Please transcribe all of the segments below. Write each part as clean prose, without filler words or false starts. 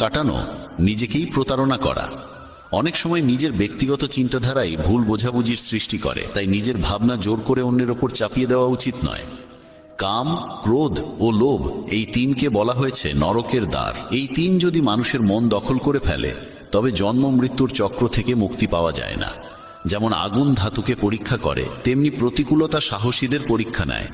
কাটানো নিজেকেই প্রতারণা করা। অনেক সময় নিজের ব্যক্তিগত চিন্তাধারাই ভুল বোঝাবুঝির সৃষ্টি করে, তাই নিজের ভাবনা জোর করে অন্যের ওপর চাপিয়ে দেওয়া উচিত নয়। কাম, ক্রোধ ও লোভ, এই তিনকে বলা হয়েছে নরকের দ্বার। এই তিন যদি মানুষের মন দখল করে ফেলে তবে জন্ম মৃত্যুর চক্র থেকে মুক্তি পাওয়া যায় না। যেমন আগুন ধাতুকে পরীক্ষা করে, তেমনি প্রতিকূলতা সাহসীদের পরীক্ষা নেয়।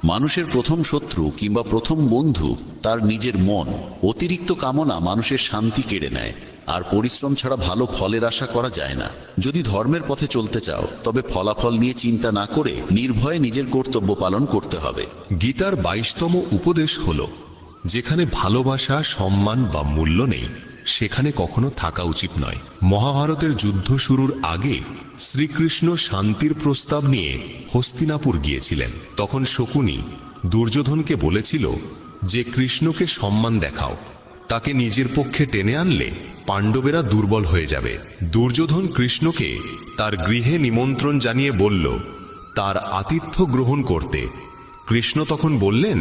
মানুষের প্রথম শত্রু কিংবা প্রথম বন্ধু তার নিজের মন। অতিরিক্ত কামনা মানুষের শান্তি কেড়ে নেয়, আর পরিশ্রম ছাড়া ভালো ফলের আশা করা যায় না। যদি ধর্মের পথে চলতে চাও তবে ফলাফল নিয়ে চিন্তা না করে নির্ভয়ে নিজের কর্তব্য পালন করতে হবে। গীতার 22তম উপদেশ হল, যেখানে ভালোবাসা, সম্মান বা মূল্য নেই সেখানে কখনো থাকা উচিত নয়। মহাভারতের যুদ্ধ শুরুর আগে শ্রীকৃষ্ণ শান্তির প্রস্তাব নিয়ে হস্তিনাপুর গিয়েছিলেন। তখন শকুনি দুর্যোধনকে বলেছিল যে কৃষ্ণকে সম্মান দেখাও, তাকে নিজের পক্ষে টেনে আনলে পাণ্ডবেরা দুর্বল হয়ে যাবে। দুর্যোধন কৃষ্ণকে তার গৃহে নিমন্ত্রণ জানিয়ে বলল তার আতিথ্য গ্রহণ করতে। কৃষ্ণ তখন বললেন,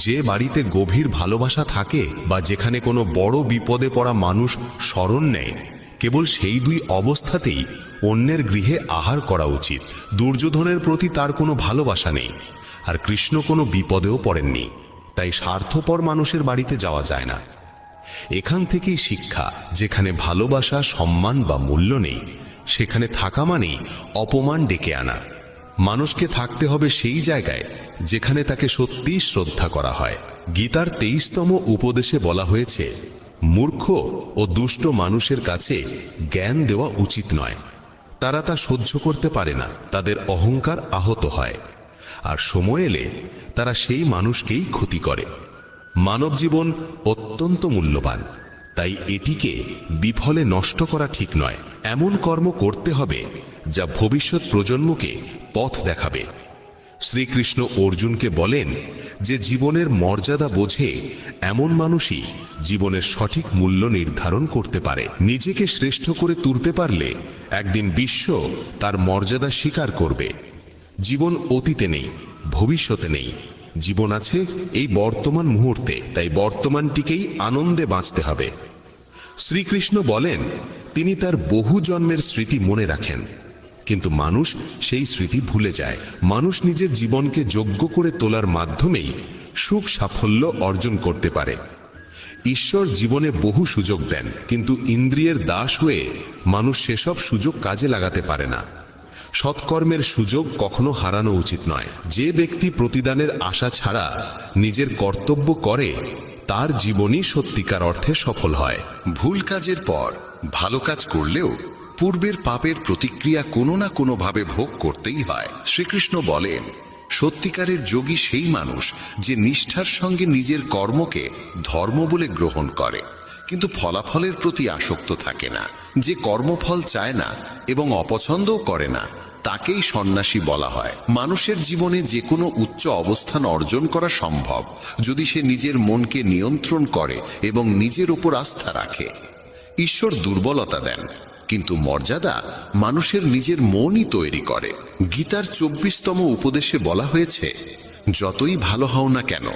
যে বাড়িতে গভীর ভালোবাসা থাকে বা যেখানে কোনো বড় বিপদে পড়া মানুষ শরণ নেয়, কেবল সেই দুই অবস্থাতেই অন্যের গৃহে আহার করা উচিত। দুর্যোধনের প্রতি তার কোনো ভালোবাসা নেই, আর কৃষ্ণ কোনো বিপদেও পড়েননি, তাই স্বার্থপর মানুষের বাড়িতে যাওয়া যায় না। এখান থেকেই শিক্ষা, যেখানে ভালোবাসা, সম্মান বা মূল্য নেই সেখানে থাকা মানেই অপমান ডেকে আনা। মানুষকে থাকতে হবে সেই জায়গায় যেখানে তাকে সত্যিই শ্রদ্ধা করা হয়। গীতার 23তম উপদেশে বলা হয়েছে, মূর্খ ও দুষ্ট মানুষের কাছে জ্ঞান দেওয়া উচিত নয়। তারা তা সহ্য করতে পারে না, তাদের অহংকার আহত হয়, আর সময় এলে তারা সেই মানুষকেই ক্ষতি করে। মানব জীবন অত্যন্ত মূল্যবান, তাই এটিকে বিফলে নষ্ট করা ঠিক নয়। এমন কর্ম করতে হবে যা ভবিষ্যৎ প্রজন্মকে পথ দেখাবে। শ্রীকৃষ্ণ অর্জুনকে বলেন যে জীবনের মর্যাদা বোঝে এমন মানুষই জীবনের সঠিক মূল্য নির্ধারণ করতে পারে। নিজেকে শ্রেষ্ঠ করে তুলতে পারলে একদিন বিশ্ব তার মর্যাদা স্বীকার করবে। জীবন অতীতে নেই, ভবিষ্যতে নেই, জীবন আছে এই বর্তমান মুহূর্তে, তাই বর্তমানটিকেই আনন্দে বাঁচতে হবে। শ্রীকৃষ্ণ বলেন তিনি তার বহু জন্মের স্মৃতি মনে রাখেন, কিন্তু মানুষ সেই স্মৃতি ভুলে যায়। মানুষ নিজের জীবনকে যোগ্য করে তোলার মাধ্যমেই সুখ সাফল্য অর্জন করতে পারে। ঈশ্বর জীবনে বহু সুযোগ দেন, কিন্তু ইন্দ্রিয়ের দাস হয়ে মানুষ সেসব সুযোগ কাজে লাগাতে পারে না। সৎকর্মের সুযোগ কখনো হারানো উচিত নয়। যে ব্যক্তি প্রতিদানের আশা ছাড়া নিজের কর্তব্য করে তার জীবনই সত্যিকার অর্থে সফল হয়। ভুল কাজের পর ভালো কাজ করলেও পূর্বের পাপের প্রতিক্রিয়া কোনো না কোনোভাবে ভোগ করতেই হয়। শ্রীকৃষ্ণ বলেন, সত্যিকারের যোগী সেই মানুষ যে নিষ্ঠার সঙ্গে নিজের কর্মকে ধর্ম বলে গ্রহণ করে, কিন্তু ফলাফলের প্রতি আসক্ত থাকে না। যে কর্মফল চায় না এবং অপছন্দও করে না, তাকেই সন্ন্যাসী বলা হয়। মানুষের জীবনে যে কোনো উচ্চ অবস্থান অর্জন করা সম্ভব যদি সে নিজের মনকে নিয়ন্ত্রণ করে এবং নিজের উপর আস্থা রাখে। ঈশ্বর দুর্বলতা দেন, কিন্তু মর্যাদা মানুষের নিজের মনই তৈরি করে। গীতার 24তম উপদেশে বলা হয়েছে, যতই ভালো হও না কেন,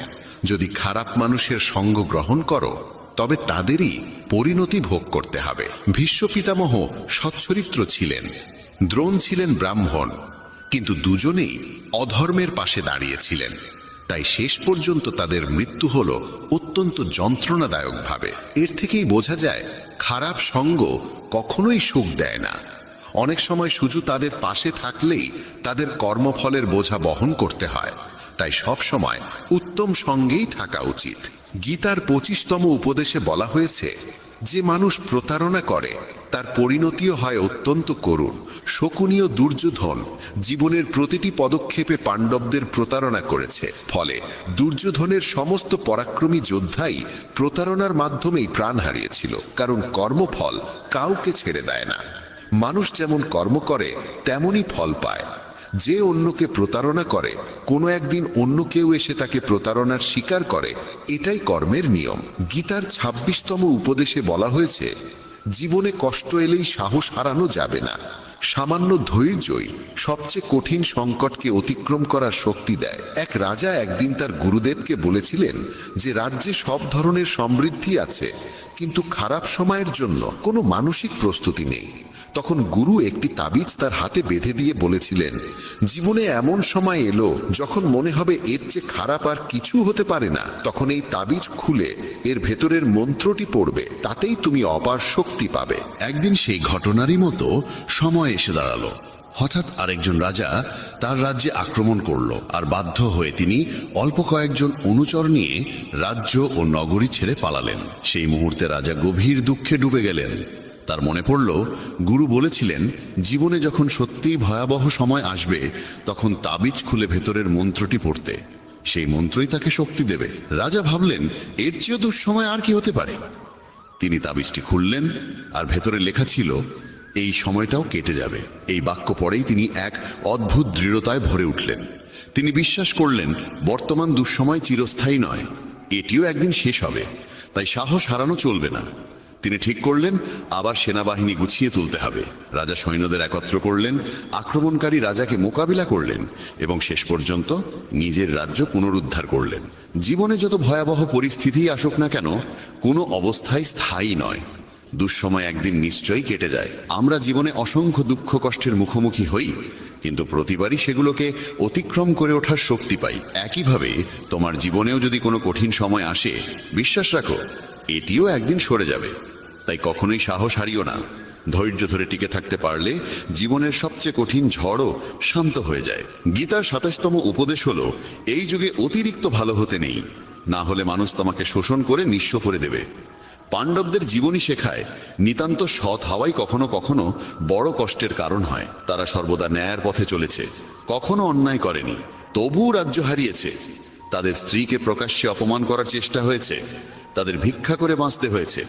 যদি খারাপ মানুষের সঙ্গ গ্রহণ করো তবে তাদেরই পরিণতি ভোগ করতে হবে। ভীষ্ম পিতামহ সচ্চরিত্র ছিলেন, দ্রোণ ছিলেন ব্রাহ্মণ, কিন্তু দুজনেই অধর্মের পাশে দাঁড়িয়েছিলেন, তাই শেষ পর্যন্ত তাদের মৃত্যু হল অত্যন্ত যন্ত্রণাদায়কভাবে। এর থেকেই বোঝা যায় খারাপ সঙ্গ কখনোই সুখ দেয় না। অনেক সময় শুধু তাদের পাশে থাকলেই তাদের কর্মফলের বোঝা বহন করতে হয়, তাই সব সময় উত্তম সঙ্গেই থাকা উচিত। গীতার 25তম উপদেশে বলা হয়েছে, যে মানুষ প্রতারণা করে তার পরিণতিও হয় অত্যন্ত করুণ। শকুনি ও দুর্যোধন জীবনের প্রতিটি পদক্ষেপে পাণ্ডবদের প্রতারণা করেছে, ফলে দুর্যোধনের সমস্ত পরাক্রমী যোদ্ধাই প্রতারণার মাধ্যমেই প্রাণ হারিয়েছিল, কারণ কর্মফল কাউকে ছেড়ে দেয় না। মানুষ যেমন কর্ম করে তেমনই ফল পায়। যে অন্যকে প্রতারণা করে কোনো একদিন অন্য কেউ এসে তাকে প্রতারণার শিকার করে, এটাই কর্মের নিয়ম। গীতার 26তম উপদেশে বলা হয়েছে, জীবনে কষ্ট এলেই সাহস হারানো যাবে না, সামান্য ধৈর্যই সবচেয়ে কঠিন সংকটকে অতিক্রম করার শক্তি দেয়। এক রাজা একদিন তার গুরুদেবকে বলেছিলেন যে রাজ্যে সব ধরনের সমৃদ্ধি আছে, কিন্তু খারাপ সময়ের জন্য কোনো মানসিক প্রস্তুতি নেই। তখন গুরু একটি তাবিজ তার হাতে বেঁধে দিয়ে বলেছিলেন, জীবনে এমন সময় এলো যখন মনে হবে এর চেয়ে খারাপ আর কিছু হতে পারে না, তখন এই তাবিজ খুলে এর ভেতরের মন্ত্রটি পড়বে, তাতেই তুমি অপার শক্তি পাবে। একদিন সেই ঘটনারই মতো সময় এসে দাঁড়ালো। হঠাৎ আরেকজন রাজা তার রাজ্যে আক্রমণ করলো, আর বাধ্য হয়ে তিনি অল্প কয়েকজন অনুচর নিয়ে রাজ্য ও নগরী ছেড়ে পালালেন। সেই মুহূর্তে রাজা গভীর দুঃখে ডুবে গেলেন। তার মনে পড়ল, গুরু বলেছিলেন জীবনে যখন সত্যিই ভয়াবহ সময় আসবে তখন তাবিজ খুলে ভেতরের মন্ত্রটি পড়তে, সেই মন্ত্রই তাকে শক্তি দেবে। রাজা ভাবলেন এর চেয়েও দুঃসময় আর কি হতে পারে। তিনি তাবিজটি খুললেন, আর ভেতরে লেখা ছিল, এই সময়টাও কেটে যাবে। এই বাক্য পড়েই তিনি এক অদ্ভুত দৃঢ়তায় ভরে উঠলেন। তিনি বিশ্বাস করলেন বর্তমান দুঃসময় চিরস্থায়ী নয়, এটিও একদিন শেষ হবে, তাই সাহস হারানো চলবে না। তিনি ঠিক করলেন আবার সেনাবাহিনী গুছিয়ে তুলতে হবে। রাজা সৈন্যদের একত্র করলেন, আক্রমণকারী রাজাকে মোকাবিলা করলেন এবং শেষ পর্যন্ত নিজের রাজ্য পুনরুদ্ধার করলেন। জীবনে যত ভয়াবহ পরিস্থিতি আসুক না কেন, কোনো অবস্থায় স্থায়ী নয়। দুঃসময় একদিন নিশ্চয়ই কেটে যায়। আমরা জীবনে অসংখ্য দুঃখ কষ্টের মুখোমুখি হই, কিন্তু প্রতিবারই সেগুলোকে অতিক্রম করে ওঠার শক্তি পাই। একইভাবে তোমার জীবনেও যদি কোনো কঠিন সময় আসে, বিশ্বাস রাখো এটিও একদিন সরে যাবে। তাই কখনোই সাহস হারিও না। ধৈর্য ধরে টিকে থাকতে পারলে জীবনের সবচেয়ে কঠিন ঝড়ও শান্ত হয়ে যায়। গীতার ২৭তম উপদেশ হলো, এই যুগে অতিরিক্ত ভালো হতে নেই, না হলে মানুষ তোমাকে শোষণ করে নিঃস্ব করে দেবে। পাণ্ডবদের জীবনী শেখায় নিতান্ত সৎ হওয়াই কখনো কখনো বড় কষ্টের কারণ হয়। তারা সর্বদা ন্যায়ের পথে চলেছে, কখনো অন্যায় করেনি, তবুও রাজ্য হারিয়েছে। তাদের স্ত্রীকে প্রকাশ্যে অপমান করার চেষ্টা হয়েছে, তাদের ভিক্ষা করে বাঁচতে হয়েছে,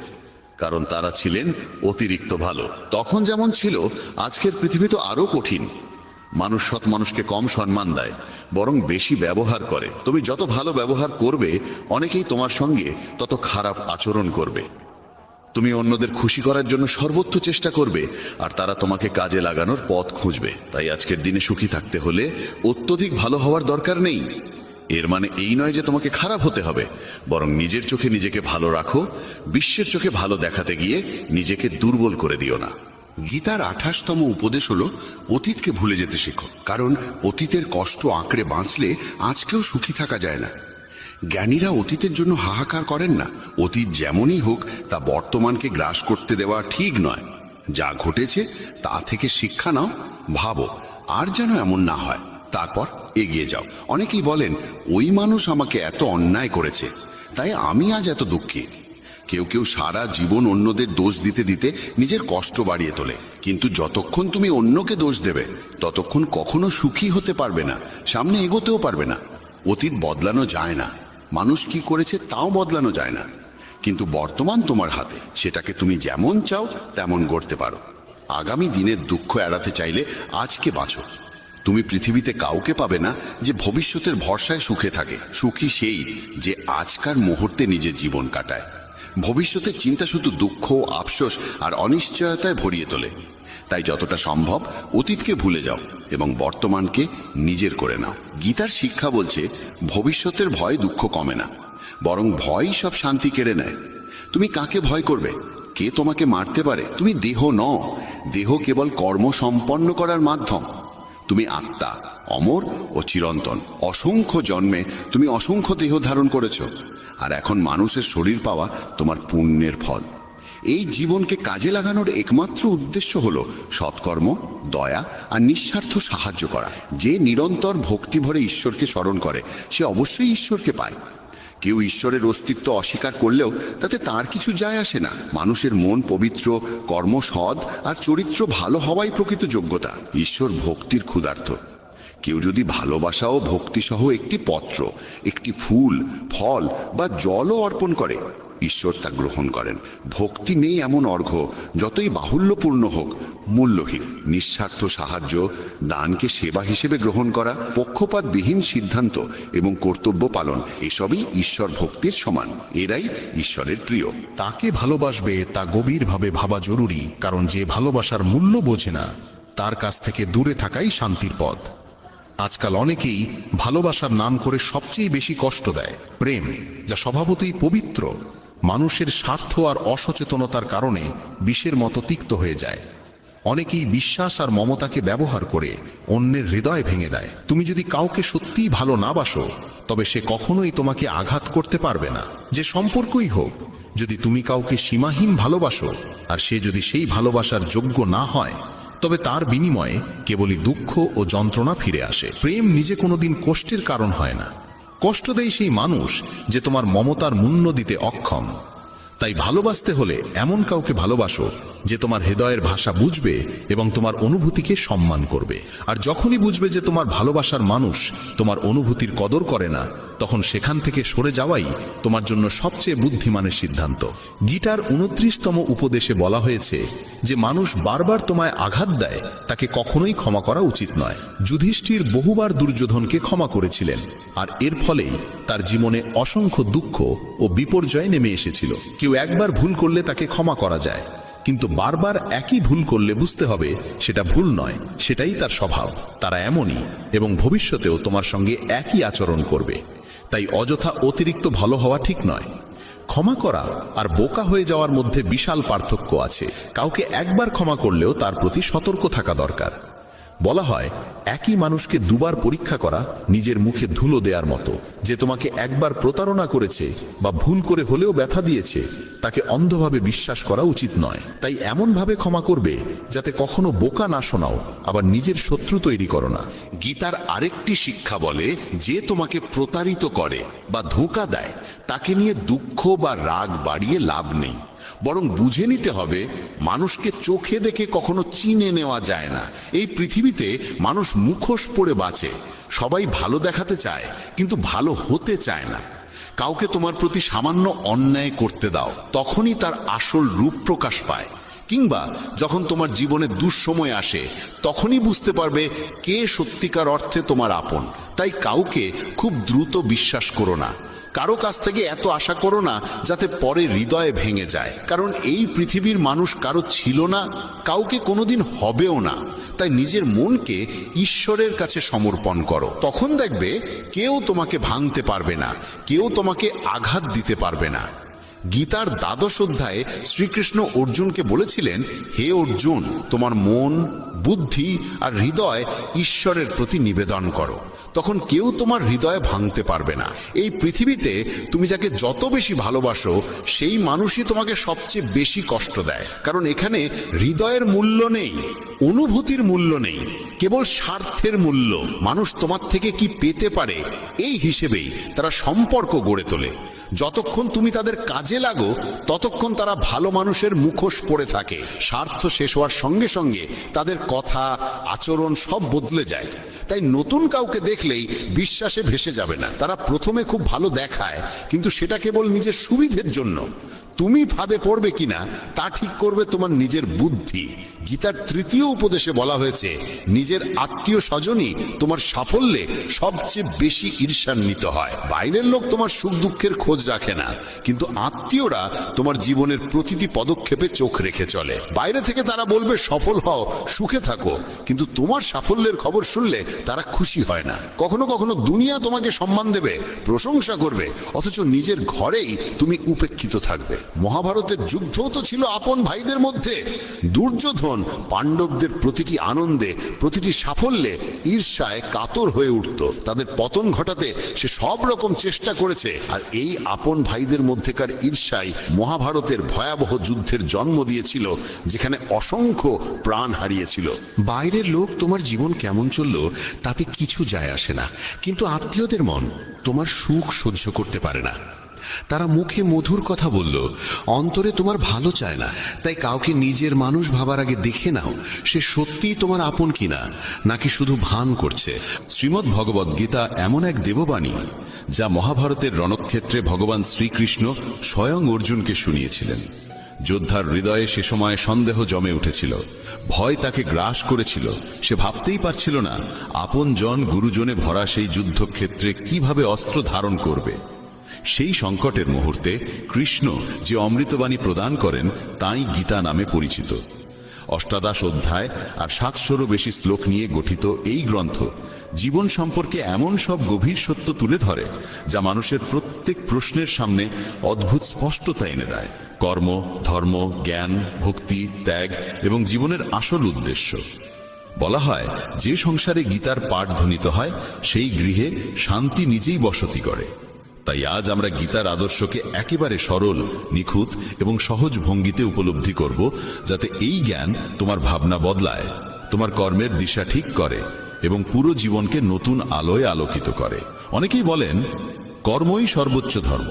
কারণ তারা ছিলেন অতিরিক্ত ভালো। তখন যেমন ছিল, আজকের পৃথিবী তো আরো কঠিন। মানুষ সৎ মানুষকে কম সম্মান দেয়, বরং বেশি ব্যবহার করে। তুমি যত ভালো ব্যবহার করবে, অনেকেই তোমার সঙ্গে তত খারাপ আচরণ করবে। তুমি অন্যদের খুশি করার জন্য সর্বোচ্চ চেষ্টা করবে, আর তারা তোমাকে কাজে লাগানোর পথ খুঁজবে। তাই আজকের দিনে সুখী থাকতে হলে অত্যধিক ভালো হওয়ার দরকার নেই। এর মানে এই নয় যে তোমাকে খারাপ হতে হবে, বরং নিজের চোখে নিজেকে ভালো রাখো। বিশ্বের চোখে ভালো দেখাতে গিয়ে নিজেকে দুর্বল করে দিও না। গীতার ২৮তম উপদেশ হলো, অতীতকে ভুলে যেতে শেখো, কারণ অতীতের কষ্ট আঁকড়ে বাঁচলে আজকেও সুখী থাকা যায় না। জ্ঞানীরা অতীতের জন্য হাহাকার করেন না। অতীত যেমনই হোক, তা বর্তমানকে গ্রাস করতে দেওয়া ঠিক নয়। যা ঘটেছে তা থেকে শিক্ষা নাও, ভাবো আর যেন এমন না হয়, তারপর এগিয়ে যাও। অনেকেই বলেন, ওই মানুষ আমাকে এত অন্যায় করেছে, তাই আমি আজ এত দুঃখী। কেউ কেউ সারা জীবন অন্যদের দোষ দিতে দিতে নিজের কষ্ট বাড়িয়ে তোলে। কিন্তু যতক্ষণ তুমি অন্যকে দোষ দেবে, ততক্ষণ কখনো সুখী হতে পারবে না, সামনে এগোতেও পারবে না। অতীত বদলানো যায় না, মানুষ কি করেছে তাও বদলানো যায় না, কিন্তু বর্তমান তোমার হাতে, সেটাকে তুমি যেমন চাও তেমন গড়তে পারো। আগামী দিনের দুঃখ এড়াতে চাইলে আজকে বাঁচো। তুমি পৃথিবীতে কাউকে পাবে না যে ভবিষ্যতের ভরসায় সুখে থাকে। সুখী সেই যে আজকার মুহূর্তে নিজের জীবন কাটায়। ভবিষ্যতের চিন্তা শুধু দুঃখ, আফসোস আর অনিশ্চয়তায় ভরিয়ে তোলে। তাই যতটা সম্ভব অতীতকে ভুলে যাও এবং বর্তমানকে নিজের করে নাও। গীতার শিক্ষা বলছে, ভবিষ্যতের ভয় দুঃখ কমে না, বরং ভয়ই সব শান্তি কেড়ে নেয়। তুমি কাকে ভয় করবে? কে তোমাকে মারতে পারে? তুমি দেহ নও, দেহ কেবল কর্ম সম্পন্ন করার মাধ্যম। তুমি আত্মা, অমর ও চিরন্তন। অসংখ্য জন্মে তুমি অসংখ্য দেহ ধারণ করেছ, আর এখন মানুষের শরীর পাওয়া তোমার পুণ্যের ফল। এই জীবনকে কাজে লাগানোর একমাত্র উদ্দেশ্য হলো সৎকর্ম, দয়া আর নিঃস্বার্থ সাহায্য করা। যে নিরন্তর ভক্তি ভরে ঈশ্বরকে স্মরণ করে, সে অবশ্যই ঈশ্বরকে পায়। কেউ ঈশ্বরের অস্তিত্ব অস্বীকার করলেও তাতে তার কিছু যায় আসে না। মানুষের মন পবিত্র, কর্ম সৎ আর চরিত্র ভালো হওয়াই প্রকৃত যোগ্যতা। ঈশ্বর ভক্তির ক্ষুধার্ত। কেউ যদি ভালোবাসা ও ভক্তিসহ একটি পত্র, একটি ফুল, ফল বা জলও অর্পণ করে, ঈশ্বর তা গ্রহণ করেন। ভক্তি নেই এমন অর্ঘ্য, যতই বাহুল্যপূর্ণ হোক, মূল্যহীন। নিঃস্বার্থ সাহায্য, দানকে সেবা হিসেবে গ্রহণ করা, পক্ষপাতবিহীন সিদ্ধান্ত এবং কর্তব্য পালন, এসবই ঈশ্বর ভক্তির সমান। এরাই ঈশ্বরের প্রিয়। তাকে ভালোবাসবে তা গভীরভাবে ভাবা জরুরি, কারণ যে ভালোবাসার মূল্য বোঝে না, তার কাছ থেকে দূরে থাকাই শান্তির পথ। আজকাল অনেকেই ভালোবাসার নাম করে সবচেয়ে বেশি কষ্ট দেয় প্রেম, যা স্বভাবতই পবিত্র, মানুষের স্বার্থ আর অসচেতনতার কারণে বিষের মতো তিক্ত হয়ে যায়। অনেকেই বিশ্বাস আর মমতাকে ব্যবহার করে অন্যের হৃদয় ভেঙে দেয়। তুমি যদি কাউকে সত্যিই ভালো না বাসো, তবে সে কখনোই তোমাকে আঘাত করতে পারবে না। যে সম্পর্কই হোক, যদি তুমি কাউকে সীমাহীন ভালোবাসো আর সে যদি সেই ভালোবাসার যোগ্য না হয়, তবে তার বিনিময়ে কেবলই দুঃখ ও যন্ত্রণা ফিরে আসে। প্রেম নিজে কোনোদিন কষ্টের কারণ হয় না। কষ্ট দেয় সেই মানুষ যে তোমার মমতার মূল্য দিতে অক্ষম। তাই ভালোবাসতে হলে এমন কাউকে ভালোবাসো যে তোমার হৃদয়ের ভাষা বুঝবে এবং তোমার অনুভূতিকে সম্মান করবে। আর যখনই বুঝবে যে তোমার ভালোবাসার মানুষ তোমার অনুভূতির কদর করে না, তখন সেখান থেকে সরে যাওয়াই তোমার জন্য সবচেয়ে বুদ্ধিমানের সিদ্ধান্ত। গীতার 29তম উপদেশে বলা হয়েছে যে মানুষ বারবার তোমায় আঘাত দেয় তাকে কখনোই ক্ষমা করা উচিত নয়। যুধিষ্ঠির বহুবার দুর্যোধনকে ক্ষমা করেছিলেন, আর এর ফলেই তার জীবনে অসংখ্য দুঃখ ও বিপর্যয় নেমে এসেছিল। কেউ একবার ভুল করলে তাকে ক্ষমা করা যায়, কিন্তু বারবার একই ভুল করলে বুঝতে হবে সেটা ভুল নয়, সেটাই তার স্বভাব। তারা এমনই এবং ভবিষ্যতেও তোমার সঙ্গে একই আচরণ করবে। তাই অযথা অতিরিক্ত ভালো হওয়া ঠিক নয়। ক্ষমা করা আর বোকা হয়ে যাওয়ার মধ্যে বিশাল পার্থক্য আছে। কাউকে একবার ক্ষমা করলেও তার প্রতি সতর্ক থাকা দরকার। বলা হয় একই মানুষকে দুবার পরীক্ষা করা নিজের মুখে ধুলো দেওয়ার মতো। যে তোমাকে একবার প্রতারণা করেছে বা ভুল করে হলেও ব্যথা দিয়েছে, তাকে অন্ধভাবে বিশ্বাস করা উচিত নয়। তাই এমনভাবে ক্ষমা করবে যাতে কখনো বোকা না শোনাও, আবার নিজের শত্রু তৈরি করো না। গীতার আরেকটি শিক্ষা বলে, যে তোমাকে প্রতারিত করে বা ধোঁকা দেয় তাকে নিয়ে দুঃখ বা রাগ বাড়িয়ে লাভ নেই, বরং বুঝে নিতে হবে মানুষকে চোখে দেখে কখনো চিনে নেওয়া যায় না। এই পৃথিবীতে মানুষ মুখোশ পরে বাঁচে। সবাই ভালো দেখাতে চায় কিন্তু ভালো হতে চায় না। কাউকে তোমার প্রতি সামান্য অন্যায় করতে দাও, তখনই তার আসল রূপ প্রকাশ পায়। কিংবা যখন তোমার জীবনে দুঃসময় আসে, তখনই বুঝতে পারবে কে সত্যিকার অর্থে তোমার আপন। তাই কাউকে খুব দ্রুত বিশ্বাস করো না। কারো কাছ থেকে এত আশা করো না যাতে পরে হৃদয়ে ভেঙে যায়। কারণ এই পৃথিবীর মানুষ কারো ছিল না, কাউকে কোনোদিন হবেও না। তাই নিজের মনকে ঈশ্বরের কাছে সমর্পণ করো। তখন দেখবে কেউ তোমাকে ভাঙতে পারবে না, কেউ তোমাকে আঘাত দিতে পারবে না। গীতার 12 অধ্যায়ে শ্রীকৃষ্ণ অর্জুনকে বলেছিলেন, হে অর্জুন, তোমার মন, বুদ্ধি আর হৃদয় ঈশ্বরের প্রতি নিবেদন করো। তখন কেউ তোমার হৃদয় ভাঙতে পারবে না। এই পৃথিবীতে তুমি যাকে যত বেশি ভালোবাসো, সেই মানুষই তোমাকে সবচেয়ে বেশি কষ্ট দেয়। কারণ এখানে হৃদয়ের মূল্য নেই, অনুভূতির মূল্য নেই, কেবল স্বার্থের মূল্য। মানুষ তোমার থেকে কি পেতে পারে এই হিসেবেই তারা সম্পর্ক গড়ে তোলে। যতক্ষণ তুমি তাদের কাজে লাগো, ততক্ষণ তারা ভালো মানুষের মুখোশ পরে থাকে। স্বার্থ শেষ হওয়ার সঙ্গে সঙ্গে তাদের কথা, আচরণ সব বদলে যায়। তাই নতুন কাউকে দেখলেই বিশ্বাসে ভেসে যাবে না। তারা প্রথমে খুব ভালো দেখায়, কিন্তু সেটা কেবল নিজের সুবিধের জন্য। তুমি ফাঁদে পড়বে কিনা তা ঠিক করবে তোমার নিজের বুদ্ধি। গীতার 3য় উপদেশে বলা হয়েছে, নিজের আত্মীয় স্বজনই তোমার সাফল্যে সবচেয়ে বেশি ঈর্ষান্বিত হয়। বাইরের লোক তোমার সুখ দুঃখের খোঁজ রাখে না, কিন্তু আত্মীয়রা তোমার জীবনের প্রতিটি পদক্ষেপে চোখ রেখে চলে। বাইরে থেকে তারা বলবে সফল হও, সুখে থাকো, কিন্তু তোমার সাফল্যের খবর শুনলে তারা খুশি হয় না। কখনো কখনো দুনিয়া তোমাকে সম্মান দেবে, প্রশংসা করবে, অথচ নিজের ঘরেই তুমি উপেক্ষিত থাকবে। মহাভারতের যুদ্ধও তো ছিল আপন ভাইদের মধ্যে। দুর্যোধন পাণ্ডবদের প্রতিটি আনন্দে, প্রতিটি সাফল্যে ঈর্ষায় কাতর হয়ে উঠত। তাদের পতন ঘটাতে সে সব রকম চেষ্টা করেছে। আর এই আপন ভাইদের মধ্যেকার ঈর্ষাই মহাভারতের ভয়াবহ যুদ্ধের জন্ম দিয়েছিল, যেখানে অসংখ্য প্রাণ হারিয়েছিল। বাইরের লোক তোমার জীবন কেমন চললো তাতে কিছু যায় আসে না, কিন্তু আত্মীয়দের মন তোমার সুখ সহ্য করতে পারে না। তারা মুখে মধুর কথা বলল, অন্তরে তোমার ভালো চায় না। তাই কাউকে নিজের মানুষ ভাবার আগে দেখে নাও সে সত্যিই তোমার আপন কিনা, নাকি শুধু ভান করছে। শ্রীমদ্ ভগবদ্ গীতা এমন এক দেববাণী যা মহাভারতের রণক্ষেত্রে ভগবান শ্রীকৃষ্ণ স্বয়ং অর্জুনকে শুনিয়েছিলেন। যোদ্ধার হৃদয়ে সে সময় সন্দেহ জমে উঠেছিল, ভয় তাকে গ্রাস করেছিল। সে ভাবতেই পারছিল না আপন জন গুরুজনে ভরা সেই যুদ্ধক্ষেত্রে কিভাবে অস্ত্র ধারণ করবে। সেই সংকটের মুহূর্তে কৃষ্ণ যে অমৃতবাণী প্রদান করেন তাই গীতা নামে পরিচিত। অষ্টাদশ অধ্যায় আর 700-রও বেশি শ্লোক নিয়ে গঠিত এই গ্রন্থ জীবন সম্পর্কে এমন সব গভীর সত্য তুলে ধরে যা মানুষের প্রত্যেক প্রশ্নের সামনে অদ্ভুত স্পষ্টতা এনে দেয়। কর্ম, ধর্ম, জ্ঞান, ভক্তি, ত্যাগ এবং জীবনের আসল উদ্দেশ্য। বলা হয়, যে সংসারে গীতার পাঠ ধ্বনিত হয় সেই গৃহে শান্তি নিজেই বসতি করে। তাই আজ আমরা গীতার আদর্শকে একেবারে সরল, নিখুঁত এবং সহজ ভঙ্গিতে উপলব্ধি করব, যাতে এই জ্ঞান তোমার ভাবনা বদলায়, তোমার কর্মের দিশা ঠিক করে এবং পুরো জীবনকে নতুন আলোয় আলোকিত করে। অনেকেই বলেন কর্মই সর্বোচ্চ ধর্ম।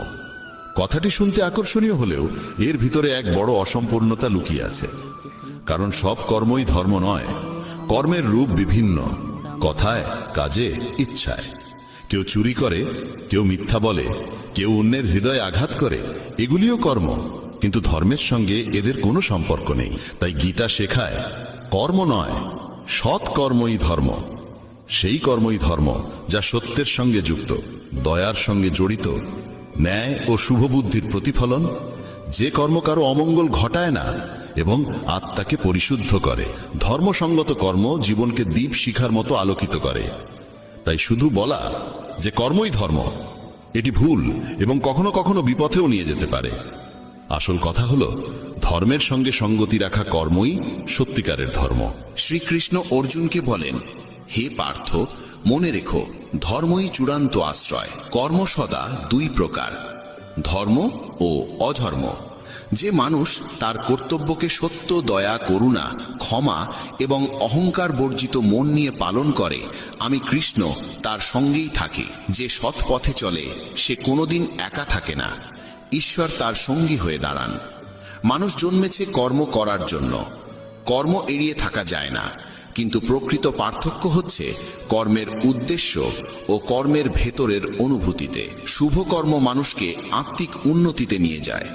কথাটি শুনতে আকর্ষণীয় হলেও এর ভিতরে এক বড় অসম্পূর্ণতা লুকিয়ে আছে। কারণ সব কর্মই ধর্ম নয়। কর্মের রূপ বিভিন্ন, কথায়, কাজে, ইচ্ছায়। কেউ চুরি করে, কেউ মিথ্যা বলে, কেউ অন্যের হৃদয়ে আঘাত করে, এগুলিও কর্ম, কিন্তু ধর্মের সঙ্গে এদের কোনো সম্পর্ক নেই। তাই গীতা শেখায় কর্ম নয়, সৎ কর্মই ধর্ম। সেই কর্মই ধর্ম যা সত্যের সঙ্গে যুক্ত, দয়ার সঙ্গে জড়িত, ন্যায় ও শুভবুদ্ধির প্রতিফলন, যে কর্ম কারো অমঙ্গল ঘটায় না এবং আত্মাকে পরিশুদ্ধ করে। ধর্মসঙ্গত কর্ম জীবনকে দীপ শিখার মতো আলোকিত করে। তাই শুধু বলা যে কর্মই ধর্ম, এটি ভুল এবং কখনো কখনো বিপথেও নিয়ে যেতে পারে। আসল কথা হলো, ধর্মের সঙ্গে সঙ্গতি রাখা কর্মই সত্যিকারের ধর্ম। শ্রীকৃষ্ণ অর্জুনকে বলেন, হে পার্থ, মনে রেখো, ধর্মই চূড়ান্ত আশ্রয়। কর্ম সদা দুই প্রকার, ধর্ম ও অধর্ম। যে মানুষ তার কর্তব্যকে সত্য, দয়া, করুণা, ক্ষমা এবং অহংকার বর্জিত মন নিয়ে পালন করে, আমি কৃষ্ণ তার সঙ্গেই থাকি। যে সৎ পথে চলে সে কোনোদিন একা থাকে না, ঈশ্বর তার সঙ্গী হয়ে দাঁড়ান। মানুষ জন্মেছে কর্ম করার জন্য, কর্ম এড়িয়ে থাকা যায় না। কিন্তু প্রকৃত পার্থক্য হচ্ছে কর্মের উদ্দেশ্য ও কর্মের ভেতরের অনুভূতিতে। শুভ কর্ম মানুষকে আত্মিক উন্নতিতে নিয়ে যায়,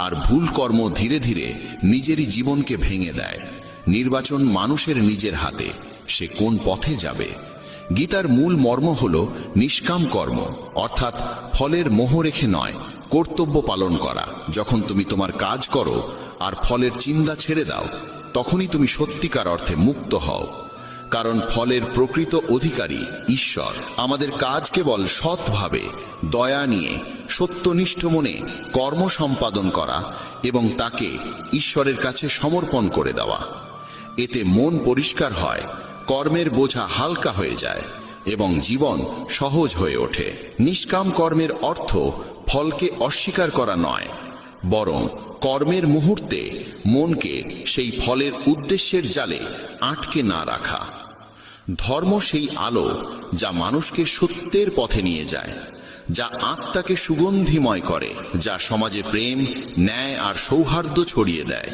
আর ভুল কর্ম ধীরে ধীরে নিজেরই জীবনকে ভেঙে দেয়। নির্বাচন মানুষের নিজের হাতে, সে কোন পথে যাবে। গীতার মূল মর্ম হল নিষ্কাম কর্ম, অর্থাৎ ফলের মোহ রেখে নয়, কর্তব্য পালন করা। যখন তুমি তোমার কাজ করো আর ফলের চিন্তা ছেড়ে দাও, তখনই তুমি সত্যিকার অর্থে মুক্ত হও। কারণ ফলের প্রকৃত অধিকারী ঈশ্বর। আমাদের কাজ কেবল সৎভাবে, দয়া নিয়ে, সত্যনিষ্ঠ মনে কর্ম সম্পাদন করা এবং তাকে ঈশ্বরের কাছে সমর্পণ করে দেওয়া। এতে মন পরিষ্কার হয়, কর্মের বোঝা হালকা হয়ে যায় এবং জীবন সহজ হয়ে ওঠে। নিষ্কাম কর্মের অর্থ ফলকে অস্বীকার করা নয়, বরং কর্মের মুহূর্তে মনকে সেই ফলের উদ্দেশ্যের জালে আটকে না রাখা। ধর্ম সেই আলো যা মানুষকে সত্যের পথে নিয়ে যায়, যা আত্মাকে সুগন্ধিময় করে, যা সমাজে প্রেম, ন্যায় আর সৌহার্দ্য ছড়িয়ে দেয়।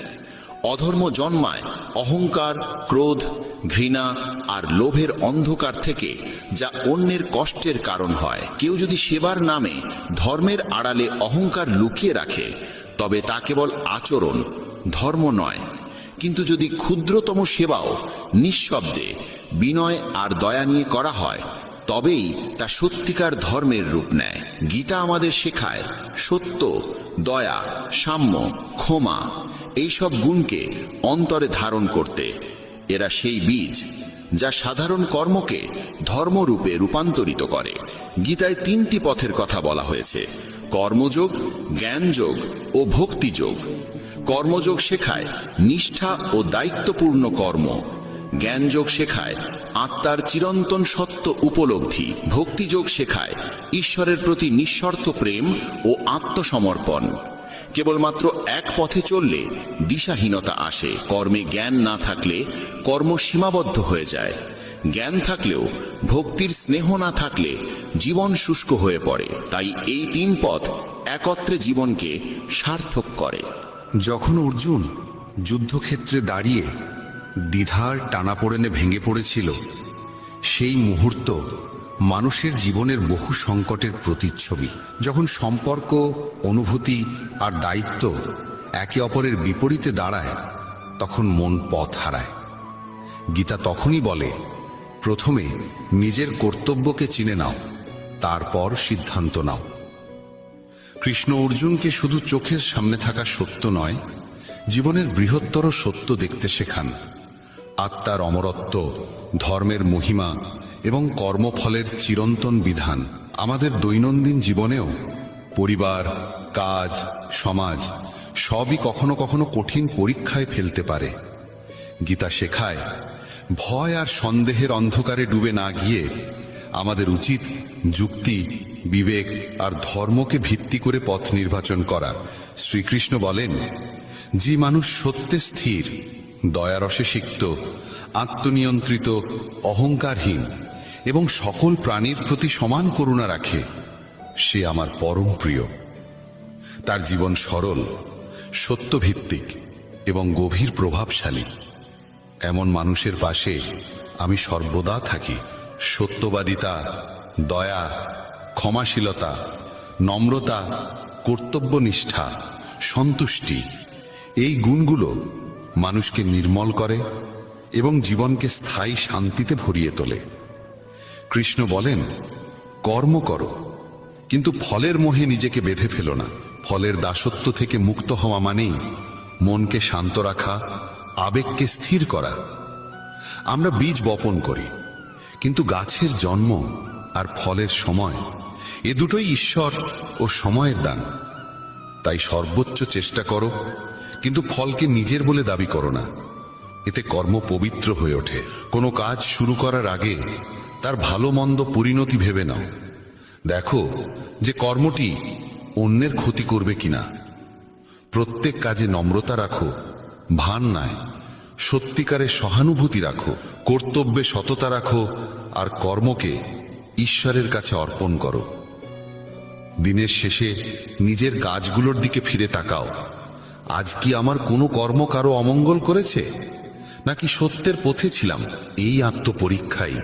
অধর্ম জন্মায় অহংকার, ক্রোধ, ঘৃণা আর লোভের অন্ধকার থেকে, যা অন্যের কষ্টের কারণ হয়। কেউ যদি সেবার নামে ধর্মের আড়ালে অহংকার লুকিয়ে রাখে, তবে তা কেবল আচরণ, ধর্ম নয়। কিন্তু যদি ক্ষুদ্রতম সেবাও নিঃশব্দে, বিনয় আর দয়া নিয়ে করা হয়, তবেই তা সত্যিকার ধর্মের রূপ নেয়। গীতা আমাদের শেখায় সত্য, দয়া, সাম্য, ক্ষমা এইসব গুণকে অন্তরে ধারণ করতে। এরা সেই বীজ যা সাধারণ কর্মকে ধর্মরূপে রূপান্তরিত করে। গীতায় 3টি পথের কথা বলা হয়েছে: কর্মযোগ, জ্ঞানযোগ ও ভক্তিযোগ। কর্মযোগ শেখায় নিষ্ঠা ও দায়িত্বপূর্ণ কর্ম। জ্ঞানযোগ শেখায় আত্মার চিরন্তন সত্য উপলব্ধি। ভক্তিযোগ শেখায় ঈশ্বরের প্রতি নিঃশর্ত প্রেম ও আত্মসমর্পণ। কেবলমাত্র এক পথে চললে দিশাহীনতা আসে। কর্মে জ্ঞান না থাকলে কর্ম সীমাবদ্ধ হয়ে যায়। জ্ঞান থাকলেও ভক্তির স্নেহ না থাকলে জীবন শুষ্ক হয়ে পড়ে। তাই এই 3 পথ একত্রে জীবনকে সার্থক করে। যখন অর্জুন যুদ্ধক্ষেত্রে দাঁড়িয়ে দ্বিধার টানাপোড়েনে ভেঙে পড়েছিল, সেই মুহূর্ত মানুষের জীবনের বহু সংকটের প্রতিচ্ছবি। যখন সম্পর্ক, অনুভূতি আর দায়িত্ব একে অপরের বিপরীতে দাঁড়ায়, তখন মন পথ হারায়। গীতা তখনই বলে, প্রথমে নিজের কর্তব্যকে চিনে নাও, তারপর সিদ্ধান্ত নাও। কৃষ্ণ অর্জুনকে শুধু চোখের সামনে থাকা সত্য নয়, জীবনের বৃহত্তর সত্য দেখতে শেখান। আত্মার অমরত্ব, ধর্মের মহিমা এবং কর্মফলের চিরন্তন বিধান। আমাদের দৈনন্দিন জীবনেও পরিবার, কাজ, সমাজ সবই কখনো কখনো কঠিন পরীক্ষায় ফেলতে পারে। গীতা শেখায়, ভয় আর সন্দেহের অন্ধকারে ডুবে না গিয়ে আমাদের উচিত যুক্তি, বিবেক আর ধর্মকে ভিত্তি করে পথ নির্বাচন করা। শ্রীকৃষ্ণ বলেন, যে মানুষ সত্যে স্থির, দয়ারসে সিক্ত, আত্মনিয়ন্ত্রিত, অহংকারহীন এবং সকল প্রাণীর প্রতি সমান করুণা রাখে, সে আমার পরম প্রিয়। তার জীবন সরল, সত্যভিত্তিক এবং গভীর প্রভাবশালী। এমন মানুষের পাশে আমি সর্বদা থাকি। সত্যবাদিতা, দয়া, ক্ষমাশীলতা, নম্রতা, কর্তব্যনিষ্ঠা, সন্তুষ্টি, এই গুণগুলো মানুষকে নির্মল করে এবং জীবনকে স্থায়ী শান্তিতে ভরিয়ে তোলে। কৃষ্ণ বলেন, কর্ম করো, কিন্তু ফলের মোহে নিজেকে বেঁধে ফেলো না। ফলের দাসত্ব থেকে মুক্ত হওয়া মানেই মনকে শান্ত রাখা, আবেগকে স্থির করা। আমরা বীজ বপন করি, কিন্তু গাছের জন্ম আর ফলের সময়, এ দুটোই ঈশ্বর ও সময়ের দান। তাই সর্বোচ্চ চেষ্টা করো, কিন্তু ফলকে নিজের বলে দাবি করো না। এতে কর্ম পবিত্র হয়ে ওঠে। কোনো কাজ শুরু করার আগে তার ভালো মন্দ পরিণতি ভেবে নাও। দেখো যে কর্মটি অন্যের ক্ষতি করবে কিনা। প্রত্যেক কাজে নম্রতা রাখো, ভান নয়, সত্যিকারের সহানুভূতি রাখো, কর্তব্যে সততা রাখো আর কর্মকে ঈশ্বরের কাছে অর্পণ করো। দিনের শেষে নিজের কাজগুলোর দিকে ফিরে তাকাও। আজ কি আমার কোনো কর্ম কারো অমঙ্গল করেছে, নাকি সত্যের পথে ছিলাম? এই আত্মপরীক্ষাই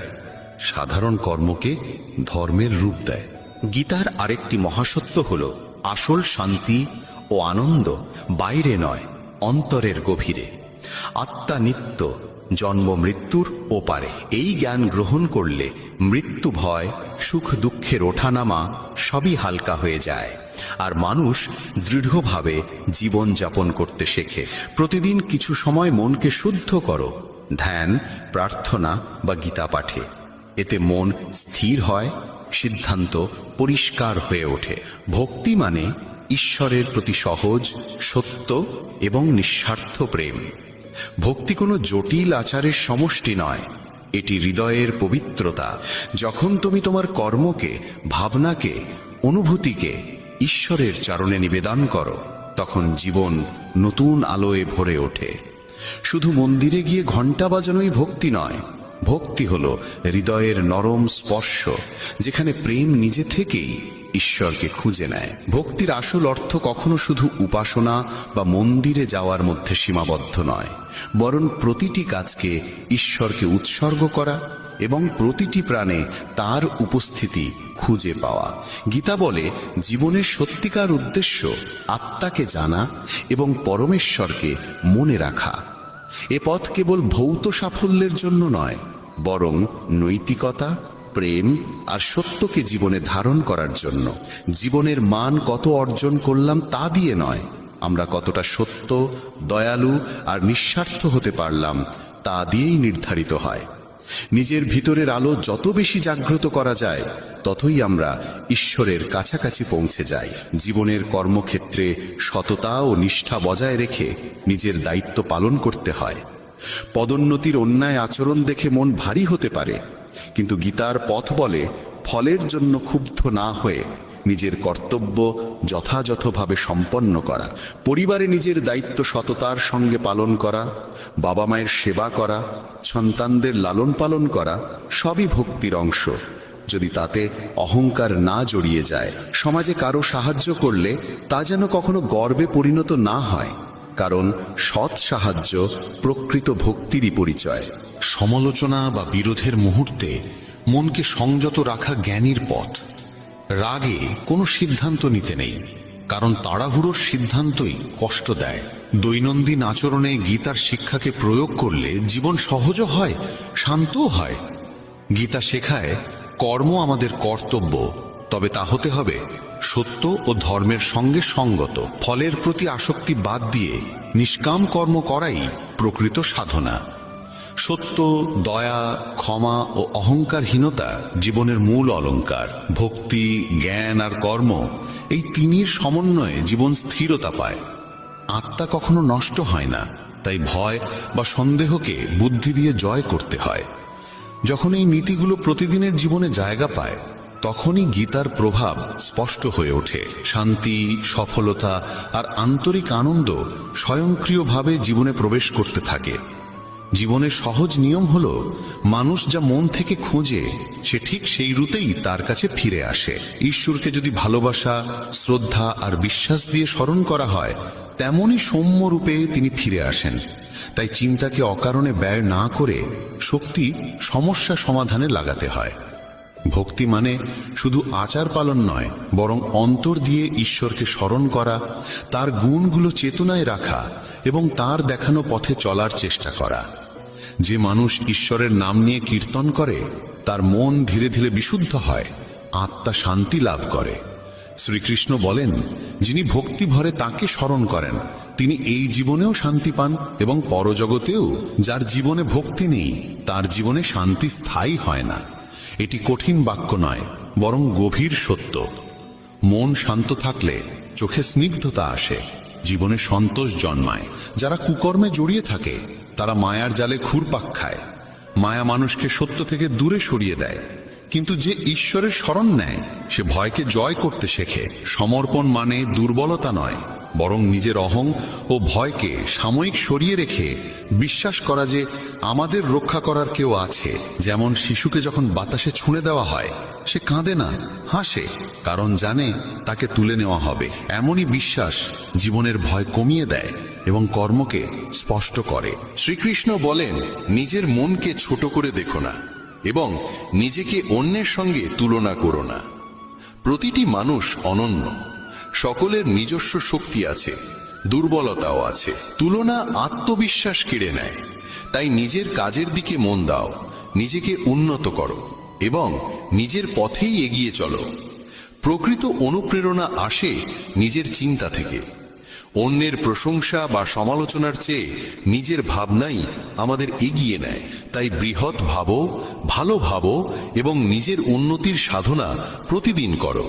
সাধারণ কর্মকে ধর্মের রূপ দেয়। গীতার আরেকটি মহাসত্য হল, আসল শান্তি ও আনন্দ বাইরে নয়, অন্তরের গভীরে। আত্মা নিত্য, জন্ম মৃত্যুর ওপারে। এই জ্ঞান গ্রহণ করলে মৃত্যু ভয়, সুখ দুঃখের ওঠানামা সবই হালকা হয়ে যায়, আর মানুষ দৃঢ়ভাবে জীবন যাপন করতে শেখে। প্রতিদিন কিছু সময় মনকে শুদ্ধ করো, ধ্যান, প্রার্থনা বা গীতা পাঠে। এতে মন স্থির হয়, সিদ্ধান্ত পরিষ্কার হয়ে ওঠে। ভক্তি মানে ঈশ্বরের প্রতি সহজ, সত্য এবং নিঃস্বার্থ প্রেম। ভক্তি কোনো জটিল আচারের সমষ্টি নয়, এটি হৃদয়ের পবিত্রতা। যখন তুমি তোমার কর্মকে, ভাবনাকে, অনুভূতিকে ঈশ্বরের চরণে নিবেদন করো, তখন জীবন নতুন আলোয় ভরে ওঠে। শুধু মন্দিরে গিয়ে ঘণ্টা বাজানোই ভক্তি নয়। ভক্তি হলো হৃদয়ের নরম স্পর্শ, যেখানে প্রেম নিজে থেকেই ঈশ্বরকে খুঁজে নেয়। ভক্তির আসল অর্থ কখনো শুধু উপাসনা বা মন্দিরে যাওয়ার মধ্যে সীমাবদ্ধ নয়, বরং প্রতিটি কাজকে ঈশ্বরকে উৎসর্গ করা এবং প্রতিটি প্রাণে তার উপস্থিতি খুঁজে পাওয়া। গীতা বলে, জীবনের সত্যিকার উদ্দেশ্য আত্মাকে জানা এবং পরমেশ্বরকে মনে রাখা। এ পথ কেবল ভৌত সাফল্যের জন্য নয়, বরং নৈতিকতা, প্রেম আর সত্যকে জীবনে ধারণ করার জন্য। জীবনের মান কত অর্জন করলাম তা দিয়ে নয়, আমরা কতটা সত্য, দয়ালু আর নিঃস্বার্থ হতে পারলাম তা দিয়েই নির্ধারিত হয়। নিজের ভিতরের আলো যত বেশি জাগ্রত করা যায়, ততই আমরা ঈশ্বরের কাছাকাছি পৌঁছে যাই। জীবনের কর্মক্ষেত্রে সততা ও নিষ্ঠা বজায় রেখে নিজের দায়িত্ব পালন করতে হয়। পদোন্নতির অন্যায় আচরণ দেখে মন ভারী হতে পারে, কিন্তু গীতার পথ বলে, ফলের জন্য ক্ষুব্ধ না হয়ে নিজের কর্তব্য যথাযথভাবে সম্পন্ন করা। পরিবারে নিজের দায়িত্ব সততার সঙ্গে পালন করা, বাবা মায়ের সেবা করা, সন্তানদের লালন পালন করা সবই ভক্তির অংশ, যদি তাতে অহংকার না জড়িয়ে যায়। সমাজে কারো সাহায্য করলে তা যেন কখনো গর্বে পরিণত না হয়, কারণ সৎ সাহায্য প্রকৃত ভক্তিরই পরিচয়। সমালোচনা বা বিরোধের মুহূর্তে মনকে সংযত রাখা জ্ঞানীর পথ। রাগে কোনো সিদ্ধান্ত নিতে নেই, কারণ তাড়াহুড়োর সিদ্ধান্তই কষ্ট দেয়। দৈনন্দিন আচরণে গীতার শিক্ষাকে প্রয়োগ করলে জীবন সহজও হয়, শান্তও হয়। গীতা শেখায়, কর্ম আমাদের কর্তব্য, তবে তা হতে হবে সত্য ও ধর্মের সঙ্গে সঙ্গত। ফলের প্রতি আসক্তি বাদ দিয়ে নিষ্কাম কর্ম করাই প্রকৃত সাধনা। সত্য, দয়া, ক্ষমা ও অহংকারহীনতা জীবনের মূল অলংকার। ভক্তি, জ্ঞান আর কর্ম, এই তিনির সমন্বয়ে জীবন স্থিরতা পায়। আত্মা কখনো নষ্ট হয় না, তাই ভয় বা সন্দেহকে বুদ্ধি দিয়ে জয় করতে হয়। যখন এই নীতিগুলো প্রতিদিনের জীবনে জায়গা পায়, তখনই গীতার প্রভাব স্পষ্ট হয়ে ওঠে। শান্তি, সফলতা আর আন্তরিক আনন্দ স্বয়ংক্রিয়ভাবে জীবনে প্রবেশ করতে থাকে। জীবনের সহজ নিয়ম হলো, মানুষ যা মন থেকে খোঁজে সে ঠিক সেই রুতেই তার কাছে ফিরে আসে। ঈশ্বরকে যদি ভালোবাসা, শ্রদ্ধা আর বিশ্বাস দিয়ে স্মরণ করা হয়, তেমনই সৌম্য রূপে তিনি ফিরে আসেন। তাই চিন্তাকে অকারণে ব্যয় না করে শক্তি সমস্যা সমাধানে লাগাতে হয়। ভক্তি মানে শুধু আচার পালন নয়, বরং অন্তর দিয়ে ঈশ্বরকে স্মরণ করা, তার গুণগুলো চেতনায় রাখা এবং তার দেখানো পথে চলার চেষ্টা করা। যে মানুষ ঈশ্বরের নাম নিয়ে কীর্তন করে, তার মন ধীরে ধীরে বিশুদ্ধ হয়, আত্মা শান্তি লাভ করে। শ্রীকৃষ্ণ বলেন, যিনি ভক্তি ভরে তাকে স্মরণ করেন, তিনি এই জীবনেও শান্তি পান এবং পরজগতেও। যার জীবনে ভক্তি নেই, তার জীবনে শান্তি স্থায়ী হয় না। এটি কঠিন বাক্য নয়, বরং গভীর সত্য। মন শান্ত থাকলে চোখে স্নিগ্ধতা আসে, জীবনে সন্তোষ জন্মায়। যারা কুকর্মে জড়িয়ে থাকে, তারা মায়ার জালে ঘুরপাক খায়। মায়া মানুষকে সত্য থেকে দূরে সরিয়ে দেয়, কিন্তু যে ঈশ্বরের শরণ নেয় সে ভয়কে জয় করতে শেখে। সমর্পণ মানে দুর্বলতা নয়, বরং নিজের অহং ও ভয়কে সাময়িক সরিয়ে রেখে বিশ্বাস করা যে আমাদের রক্ষা করার কেউ আছে। যেমন শিশুকে যখন বাতাসে ছুঁড়ে দেওয়া হয়, সে কাঁদে না, হাসে, কারণ জানে তাকে তুলে নেওয়া হবে। এমনই বিশ্বাস জীবনের ভয় কমিয়ে দেয় এবং কর্মকে স্পষ্ট করে। শ্রীকৃষ্ণ বলেন, নিজের মনকে ছোট করে দেখো না এবং নিজেকে অন্যের সঙ্গে তুলনা করো না। প্রতিটি মানুষ অনন্য, সকলের নিজস্ব শক্তি আছে, দুর্বলতাও আছে। তুলনা আত্মবিশ্বাস কেড়ে নেয়। তাই নিজের কাজের দিকে মন দাও, নিজেকে উন্নত করো এবং নিজের পথেই এগিয়ে চলো। প্রকৃত অনুপ্রেরণা আসে নিজের চিন্তা থেকে। অন্যের প্রশংসা বা সমালোচনার চেয়ে নিজের ভাবনাই আমাদের এগিয়ে নেয়। তাই বৃহৎ ভাবো, ভালো ভাবো এবং নিজের উন্নতির সাধনা প্রতিদিন করো।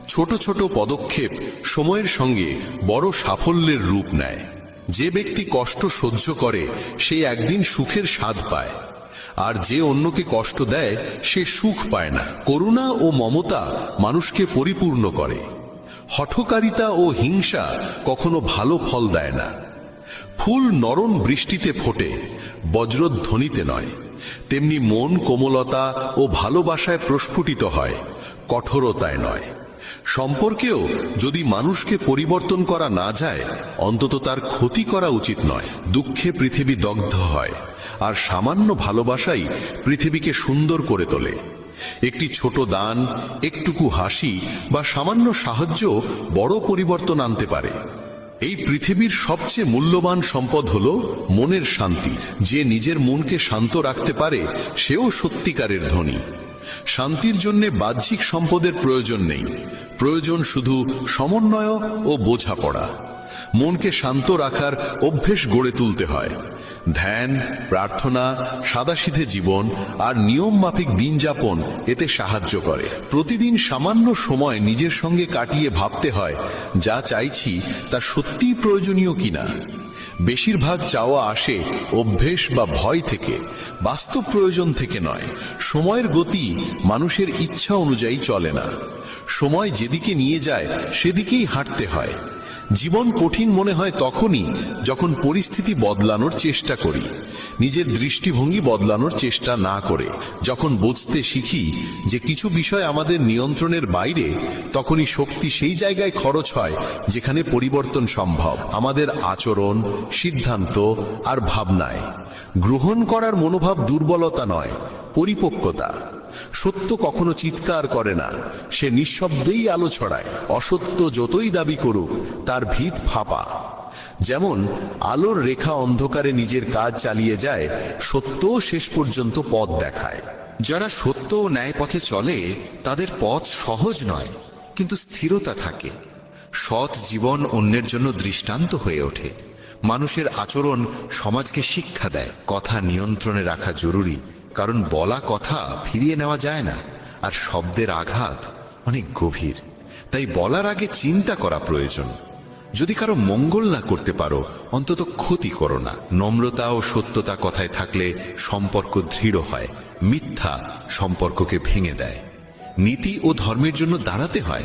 ছোট ছোট পদক্ষেপ সময়ের সঙ্গে বড় সাফল্যের রূপ নেয়। যে ব্যক্তি কষ্ট সহ্য করে সে একদিন সুখের স্বাদ পায়, আর যে অন্যকে কষ্ট দেয় সে সুখ পায় না। করুণা ও মমতা মানুষকে পরিপূর্ণ করে। হঠকারিতা ও হিংসা কখনো ভালো ফল দেয় না। ফুল নরম বৃষ্টিতে ফোটে, বজ্রধ্বনিতে নয়। তেমনি মন কোমলতা ও ভালোবাসায় প্রস্ফুটিত হয়, কঠোরতায় নয়। সম্পর্কেও যদি মানুষকে পরিবর্তন করা না যায়, অন্তত তার ক্ষতি করা উচিত নয়। দুঃখে পৃথিবী দগ্ধ হয়, আর সামান্য ভালোবাসাই পৃথিবীকে সুন্দর করে তোলে। একটি ছোট দান, একটুকু হাসি বা সামান্য সাহায্য বড় পরিবর্তন আনতে পারে। এই পৃথিবীর সবচেয়ে মূল্যবান সম্পদ হলো মনের শান্তি। যে নিজের মনকে শান্ত রাখতে পারে সেও সত্যিকারের ধনী। শান্তির জন্য বাহ্যিক সম্পদের প্রয়োজন নেই, প্রয়োজন শুধু সমন্বয় ও বোঝাপড়া। মনকে শান্ত রাখার অভ্যেস গড়ে তুলতে হয়। ধ্যান, প্রার্থনা, সাদাসিধে জীবন আর নিয়ম মাফিক দিন যাপন এতে সাহায্য করে। প্রতিদিন সামান্য সময় নিজের সঙ্গে কাটিয়ে ভাবতে হয়, যা চাইছি তা সত্যিই প্রয়োজনীয় কিনা। বেশিরভাগ চাওয়া আসে অভ্যেস বা ভয় থেকে, বাস্তব প্রয়োজন থেকে নয়। সময়ের গতি মানুষের ইচ্ছা অনুযায়ী চলে না। সময় যেদিকে নিয়ে যায় সেদিকেই হাঁটতে হয়। জীবন কঠিন মনে হয় তখনই যখন পরিস্থিতি বদলানোর চেষ্টা করি, নিজের দৃষ্টিভঙ্গি বদলানোর চেষ্টা না করে। যখন বুঝতে শিখি যে কিছু বিষয় আমাদের নিয়ন্ত্রণের বাইরে, তখনই শক্তি সেই জায়গায় খরচ হয় যেখানে পরিবর্তন সম্ভব। আমাদের আচরণ, সিদ্ধান্ত আর ভাবনায় গ্রহণ করার মনোভাব দুর্বলতা নয়, পরিপক্কতা। সত্য কখনো চিৎকার করে না, সে নিঃশব্দেই আলো ছড়ায়। অসত্য যতই দাবি করুক তার ভিত ফাঁপা। যেমন আলোর রেখা অন্ধকারে নিজের কাজ চালিয়ে যায়, সত্যও শেষ পর্যন্ত পথ দেখায়। যারা সত্য ও ন্যায় পথে চলে তাদের পথ সহজ নয়, কিন্তু স্থিরতা থাকে। সৎ জীবন অন্যের জন্য দৃষ্টান্ত হয়ে ওঠে। মানুষের আচরণ সমাজকে শিক্ষা দেয়। কথা নিয়ন্ত্রণে রাখা জরুরি, কারণ বলা কথা ফিরিয়ে নেওয়া যায় না, আর শব্দের আঘাত অনেক গভীর। তাই বলার আগে চিন্তা করা প্রয়োজন। যদি কারো মঙ্গল না করতে পারো, অন্তত ক্ষতি করো না। নম্রতা ও সত্যতা কথায় থাকলে সম্পর্ক দৃঢ় হয়, মিথ্যা সম্পর্ককে ভেঙে দেয়। নীতি ও ধর্মের জন্য দাঁড়াতে হয়,